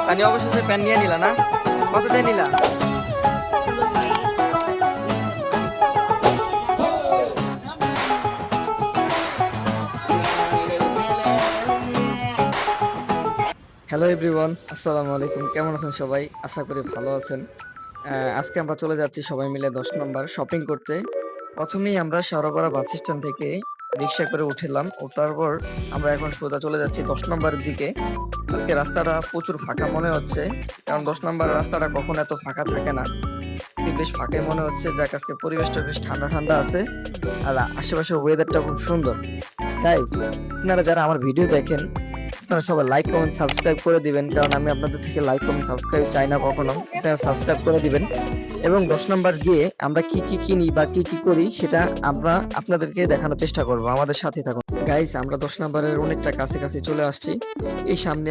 সানি অবশেষে প্যান নিয়ে নিলা না? কত দিয়ে নিলা? হ্যালো এভরিওয়ান, আসসালামু আলাইকুম। কেমন আছেন সবাই? আশা করি ভালো আছেন। আজকে আমরা চলে যাচ্ছি সবাই মিলে 10 নম্বর শপিং করতে। প্রথমেই আমরা শেওড়াপাড়া বাস স্ট্যান্ড থেকে রিক্সা করে উঠলাম। ওঠার পর আমরা এখন সোজা চলে যাচ্ছি 10 নম্বরের দিকে। আজকে রাস্তাটা প্রচুর ফাঁকা মনে হচ্ছে, কারণ 10 নম্বর রাস্তাটা কখনো এত ফাঁকা থাকে না। বেশ ফাঁকাই মনে হচ্ছে, যাক আজকে পরিবেশটা বেশ ঠান্ডা ঠান্ডা আছে আর আশেপাশের ওয়েদারটা খুব সুন্দর। গাইস, আপনারা যারা আমার ভিডিও দেখেন আপনারা সবাই লাইক কমেন্ট সাবস্ক্রাইব করে দিবেন, কারণ আমি আপনাদের থেকে লাইক কমেন্ট সাবস্ক্রাইব চাই না কখনো। আপনারা সাবস্ক্রাইব করে দিবেন এবং 10 নাম্বার গিয়ে আমরা কি কি কিনি বা কি কি করি সেটা আমরা আপনাদেরকে দেখানোর চেষ্টা করব। আমাদের সাথে থাকুন গাইস। আমরা 10 নাম্বারের অনেকটা কাছে কাছে চলে আসছি। এই সামনে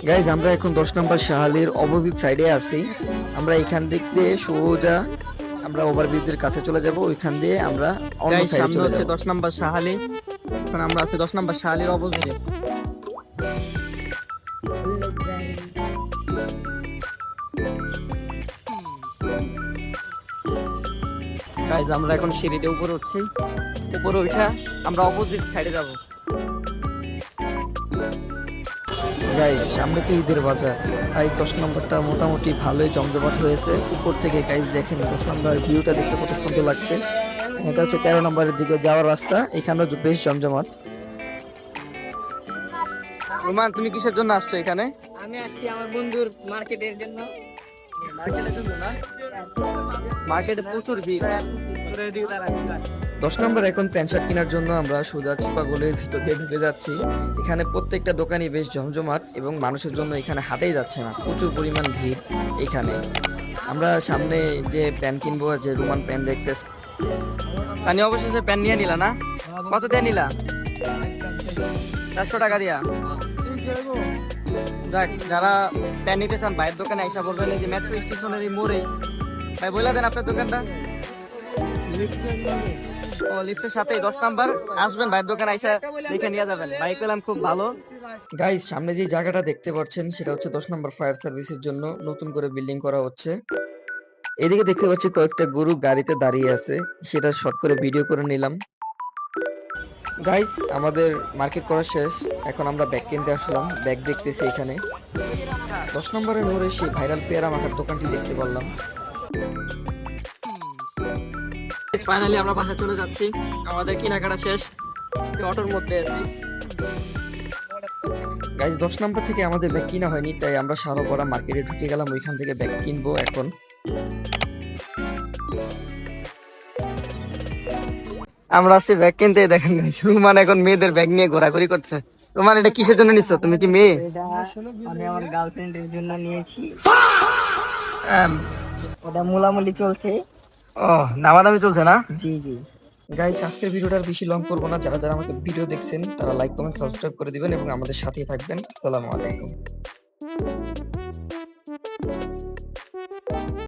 গাইস আমরা এখন 10 নাম্বার শাহালির অপোজিট সাইডে আছি। আমরা এখান দিক দিয়ে সোজা আমরা ওভারব্রিজের কাছে চলে যাব, ওইখান দিয়ে আমরা অন্য সাইডে চলে যাব। 10 নাম্বার শাহালি, এখন আমরা আছি 10 নাম্বার শাহালির অপোজিটে। গাইজ আমরা এখন সিঁড়িতে উপরে উঠছি, উপরে উঠা আমরা অপোজিট সাইডে যাব। গাইজ সামনে তো ঈদের বাজার, তাই 10 নম্বরটা মোটামুটি ভালোই জমজমাট হয়েছে। উপর থেকে গাইজ দেখেন 10 নম্বর ভিউটা দেখতে কত সুন্দর লাগছে। এটা হচ্ছে 13 নম্বরের দিকে যাওয়ার রাস্তা, এখানেও বেশ জমজমাট। রোমান, তুমি কিসের জন্য আসছো এখানে? আমি আসছি আমার বন্ধুর মার্কেটের জন্য। মার্কেটের জন্য না? মার্কেটে প্রচুর ভিড়। 10 নম্বর এখন প্যান্ট শার্ট কেনার জন্য আমরা সোজা চিপাগলের ভিতর দিয়ে ঢুকে যাচ্ছি। এখানে প্রত্যেকটা দোকানই বেশ জমজমাট এবং মানুষের জন্য এখানে হাটেই যাচ্ছে না, প্রচুর পরিমাণ ভিড় এখানে। আমরা সামনে যে প্যান্ট কিনবো, যে রোমান প্যান্ট দেখতে। সানি অবশেষে প্যান্ট নিয়ে নিলা না? কত দিয়ে নিলা? 400 টাকা দিয়া। যাক, যারা প্যান্ট নিতে চান ভাইয়ের দোকানে আইসা বলবেন যে মেট্রো স্টেশনের মোড়ে। ভাই বলে দেন আপনার দোকানটা। ও লিফটের সাথে 10 নাম্বার আসবেন, ভাইয়ের দোকানে আইসা দেখে নিয়ে যাবেন। ভাই কইলাম খুব ভালো। গাইস সামনে যে জায়গাটা দেখতে পাচ্ছেন সেটা হচ্ছে 10 নাম্বার ফায়ার সার্ভিসের জন্য নতুন করে বিল্ডিং করা হচ্ছে। এদিকে দেখতে পাচ্ছি কয়েকটা গরু গাড়িতে দাঁড়িয়ে আছে, সেটা শর্ট করে ভিডিও করে নিলাম। গাইস আমাদের মার্কেট করা শেষ, এখন আমরা ব্যাগ কিনতে আসলাম। ব্যাগ দেখতেছি এখানে 10 নম্বরের মোড়ে সেই ভাইরাল পেয়ারা মাখার দোকানটি দেখতে পারলাম। ফাইনালি আমরা বাসায় চলে যাচ্ছি, আমাদের কেনাকাটা শেষ, অটোর মধ্যে আছি। গাইস 10 নম্বর থেকে আমাদের ব্যাগ কিনা হয়নি, তাই আমরা সারাপাড়া মার্কেটে ঢুকে গেলাম, ওইখান থেকে ব্যাগ কিনবো এখন। আমরা আছি ব্যাগ কিনতে, দেখেন রুমান এখন মেয়েদের ব্যাগ নিয়ে ঘোরাঘুরি করছে। রুমান, এটা কিসের জন্য নিচ্ছ? তুমি কি মেয়ে? এটা আমি আমার গার্লফ্রেন্ডের জন্য নিয়েছি। ওটা মোলামুলি চলছে। ও, দামাদামি চলছে না? জি জি। গাইস আজকের ভিডিওটা আর বেশি লং করবো না। যারা যারা আমাকে ভিডিও দেখছেন তারা লাইক কমেন্ট সাবস্ক্রাইব করে দিবেন এবং আমাদের সাথেই থাকবেন। আসসালামু আলাইকুম।